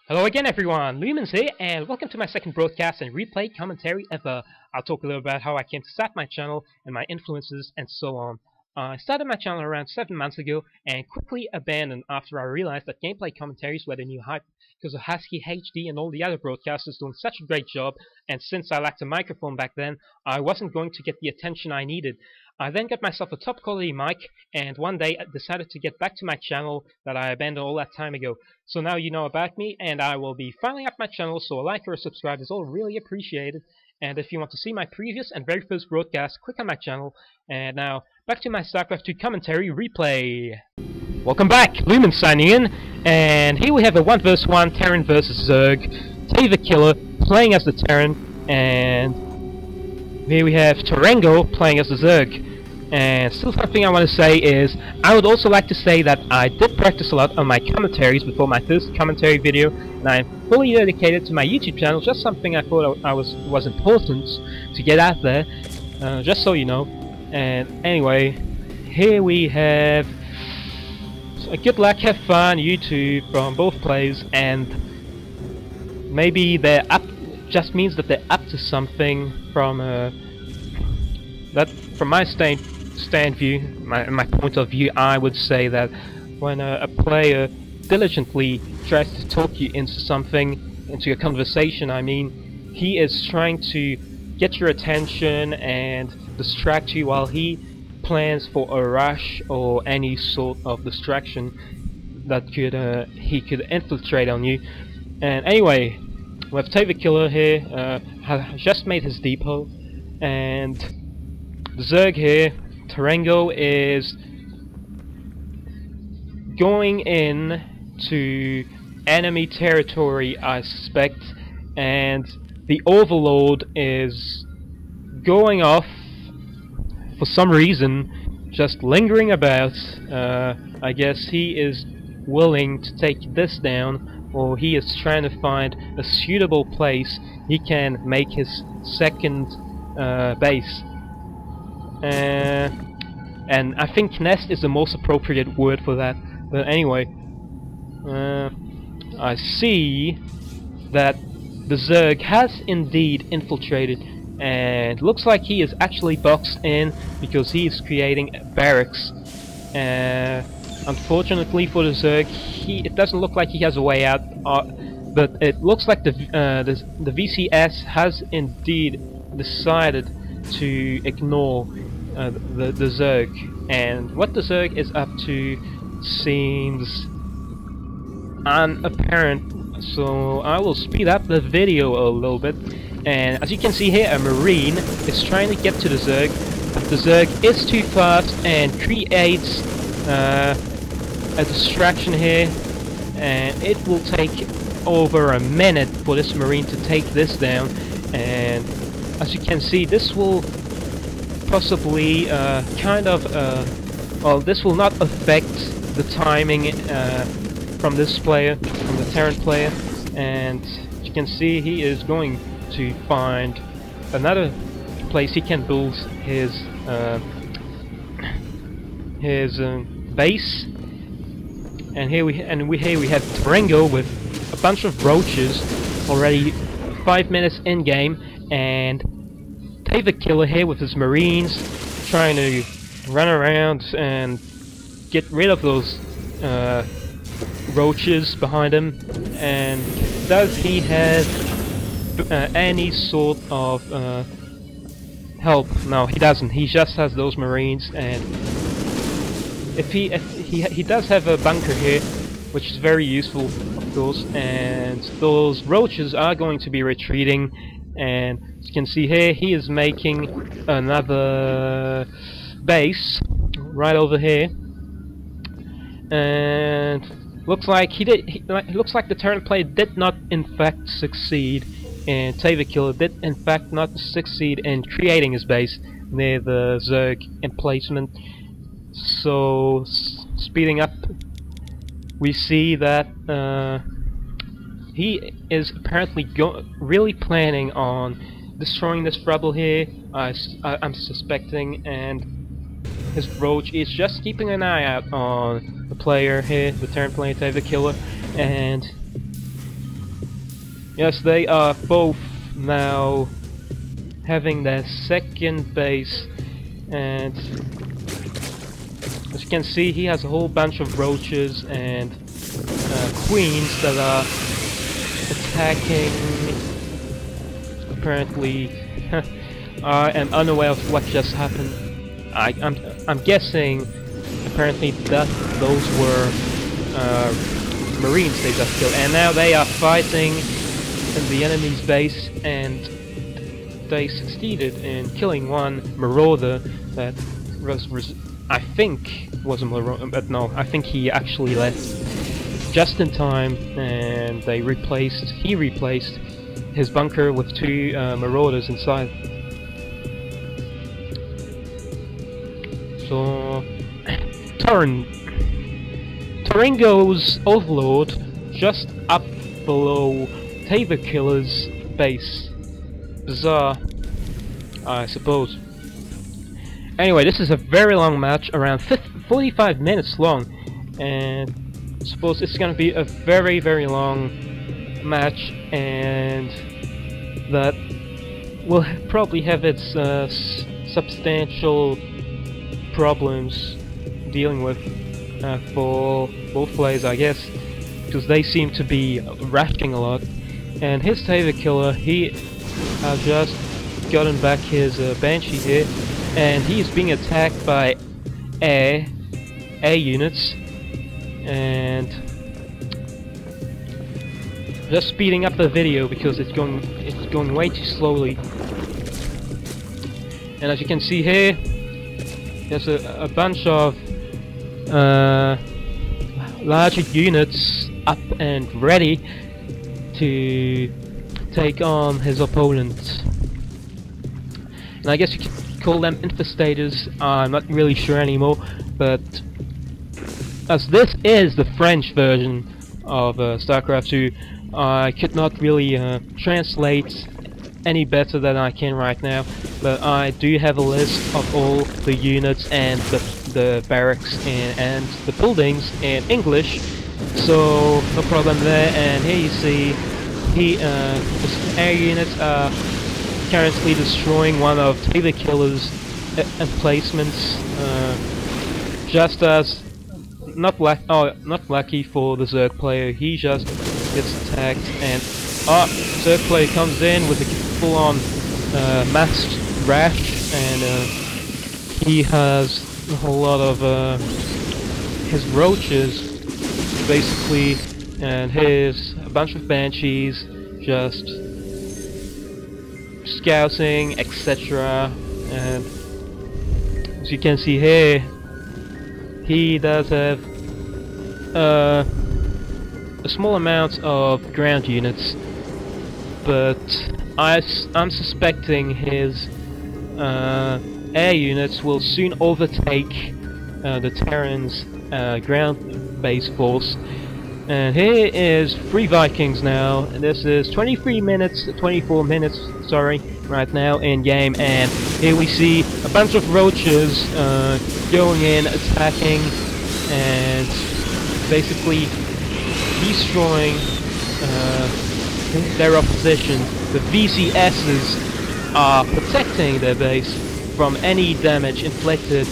Hello again everyone, Lumen's here, and welcome to my second broadcast and replay commentary ever. I'll talk a little about how I came to start my channel and my influences and so on. I started my channel around 7 months ago and quickly abandoned after I realized that gameplay commentaries were the new hype because of Husky HD and all the other broadcasters doing such a great job, and since I lacked a microphone back then, I wasn't going to get the attention I needed. I then got myself a top quality mic and one day I decided to get back to my channel that I abandoned all that time ago. So now you know about me, and I will be filing up my channel, so a like or a subscribe is all really appreciated. And if you want to see my previous and very first broadcast, click on my channel. And now, back to my StarCraft 2 commentary replay. Welcome back, Lumen signing in, and here we have a 1 vs 1 Terran vs Zerg, the Killer playing as the Terran, and here we have Tarango playing as the Zerg. And still something I want to say is, I would also like to say that I did practice a lot on my commentaries before my first commentary video, and I'm fully dedicated to my YouTube channel, just something I thought was important to get out there, just so you know. And anyway, here we have good luck, have fun, YouTube from both players, and maybe they're up, just means that they're up to something from my stand view, my point of view. I would say that when a player diligently tries to talk you into something, into a conversation, I mean, he is trying to get your attention and distract you while he plans for a rush or any sort of distraction that he could infiltrate on you. And anyway, we have the Killer here, has just made his depot, and the Zerg here, Tarango, is going in to enemy territory, I suspect, and the Overlord is going off for some reason, just lingering about. I guess he is willing to take this down, or he is trying to find a suitable place he can make his second base. And I think nest is the most appropriate word for that. But anyway, I see that the Zerg has indeed infiltrated, and looks like he is actually boxed in because he is creating barracks. Unfortunately for the Zerg, it doesn't look like he has a way out, but it looks like the VCS has indeed decided to ignore the Zerg, and what the Zerg is up to seems unapparent, so I will speed up the video a little bit. And as you can see here, a Marine is trying to get to the Zerg, but the Zerg is too fast and creates a distraction here, and it will take over a minute for this Marine to take this down. And as you can see, this will possibly well, this will not affect the timing from this player, from the Terran player, and as you can see, he is going to find another place he can build his base. And here we have Tarango with a bunch of roaches, already 5 minutes in game, and the Killer here with his Marines trying to run around and get rid of those roaches behind him. And does he have any sort of help? No, he doesn't. He just has those Marines, and if he does have a bunker here, which is very useful, of course, and those roaches are going to be retreating. And as you can see here, he is making another base right over here, and looks like looks like the Terran player did not in fact succeed, and the Killer did in fact not succeed in creating his base near the Zerg emplacement. So speeding up, we see that he is apparently really planning on destroying this rebel here, I'm suspecting, and his roach is just keeping an eye out on the player here, the Terran player, the Killer, and Yes, they are both now having their second base, and as you can see, he has a whole bunch of roaches and queens that are attacking. Apparently, I am unaware of what just happened. I'm guessing. Apparently, those were Marines they just killed, and now they are fighting in the enemy's base, and they succeeded in killing one marauder that was I think was a marauder, but no, I think he actually left just in time, and he replaced his bunker with two marauders inside. So Taringo's overlord just up below Tabor Killer's base. Bizarre, I suppose. Anyway, this is a very long match, around 45 minutes long, and I suppose it's gonna be a very, very long match, and that will probably have its substantial problems dealing with for both players, I guess, because they seem to be rushing a lot. And his Tabor Killer, he has just gotten back his Banshee here, and he is being attacked by air units, and just speeding up the video because it's going way too slowly. And as you can see here, there's a bunch of larger units up and ready to take on his opponent. And I guess you could call them infestators, I'm not really sure anymore, but as this is the French version of StarCraft 2, I could not really translate any better than I can right now, but I do have a list of all the units and the barracks and the buildings in English, so no problem there. And here you see the air units are currently destroying one of Tabor Killer's emplacements, just as not lucky for the Zerg player, he just gets attacked, and Zerg player comes in with a full-on masked rash, and he has a whole lot of his roaches basically, and a bunch of banshees just scouting, etc. And as you can see here, he does have a small amount of ground units, but I'm suspecting his air units will soon overtake the Terran's ground base force. And here is 3 Vikings now, and this is 24 minutes sorry, right now in game, and here we see a bunch of roaches going in, attacking, and basically destroying their opposition. The VCSs are protecting their base from any damage inflicted.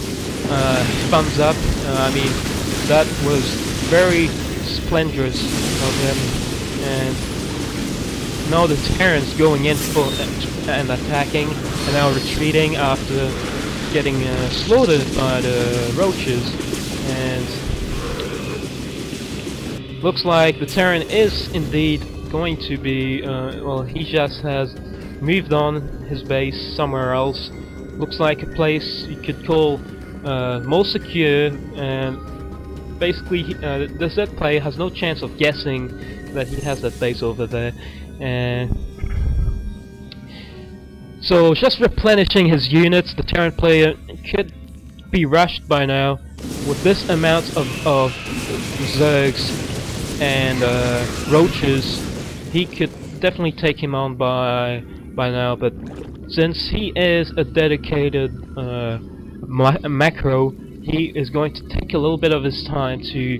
Thumbs up. I mean, that was very splendorous of him. And now the Terrans going in for and attacking, and now retreating after getting slaughtered by the roaches. And looks like the Terran is indeed going to be, well, he just has moved on his base somewhere else. Looks like a place you could call more secure, and basically the Z player has no chance of guessing that he has that base over there. And so just replenishing his units, the Terran player could be rushed by now. With this amount of Zergs and roaches, he could definitely take him on by now, but since he is a dedicated macro, he is going to take a little bit of his time to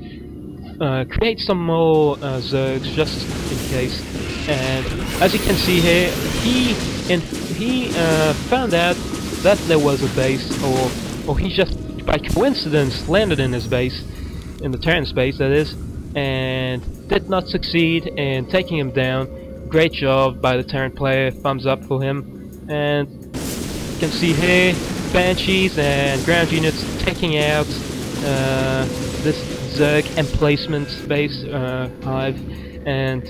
create some more Zergs just in case. And as you can see here, he found out that there was a base, or he just by coincidence landed in his base, in the Terran's base that is, and did not succeed in taking him down. Great job by the Terran player, thumbs up for him. And you can see here Banshees and ground units taking out this Zerg emplacement base hive, and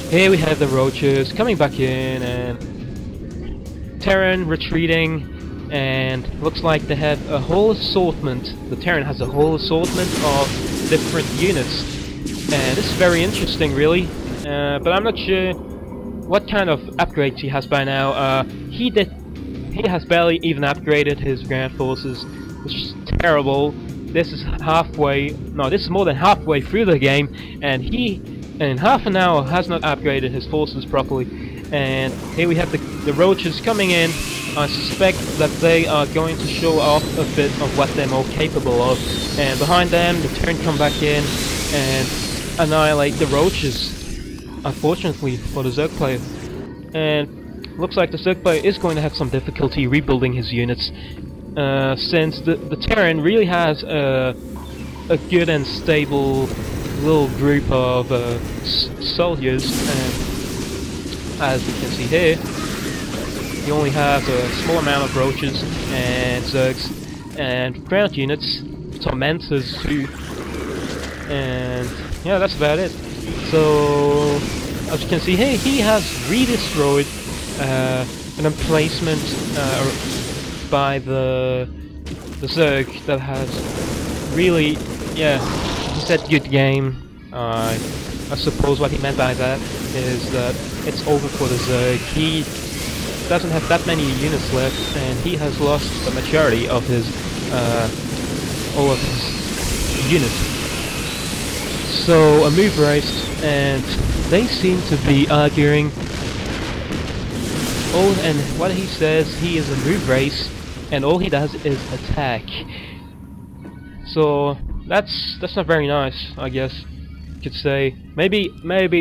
here we have the Roaches coming back in, and Terran retreating, and looks like they have a whole assortment. The Terran has a whole assortment of different units, and this is very interesting really, but I'm not sure what kind of upgrades he has by now. He has barely even upgraded his ground forces, which is terrible. This is this is more than halfway through the game, and he in half an hour has not upgraded his forces properly. And here we have the Roaches coming in. I suspect that they are going to show off a bit of what they're more capable of. And behind them, the Terran come back in and annihilate the Roaches, unfortunately for the Zerg player. And looks like the Zerg player is going to have some difficulty rebuilding his units, since the Terran really has a good and stable little group of soldiers, and as you can see here, you only have a small amount of Roaches and Zergs and ground units, Tormentors too, and yeah, that's about it. So as you can see here, he has redestroyed an emplacement by the Zerg that has really, yeah, he said good game. I suppose what he meant by that is that it's over for the Zerg. He doesn't have that many units left, and he has lost the majority of his all of his units. So a move race, and they seem to be arguing. Oh, and what he says, he is a move race, and all he does is attack. So that's not very nice, I guess you could say. Maybe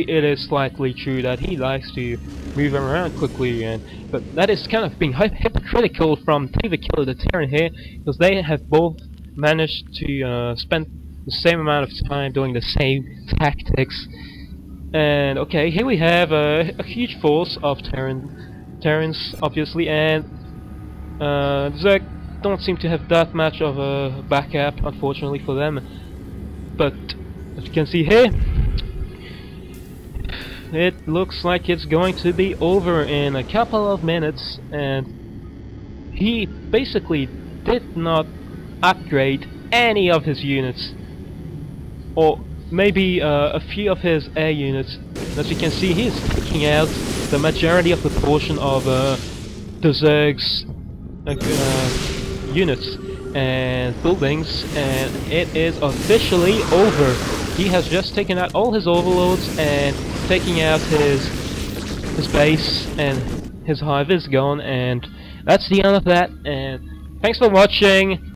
it is slightly true that he likes to move around quickly, but that is kind of being hypocritical from the Killer the Terran here, because they have both managed to spend the same amount of time doing the same tactics. And okay, here we have a huge force of Terrans, obviously, and Zerg don't seem to have that much of a backup, unfortunately for them. But as you can see here, it looks like it's going to be over in a couple of minutes, and he basically did not upgrade any of his units, or maybe a few of his air units. As you can see, he's taking out the majority of the portion of the Zerg's units and buildings, and it is officially over. He has just taken out all his overlords and taking out his base, and his hive is gone, and that's the end of that. And thanks for watching.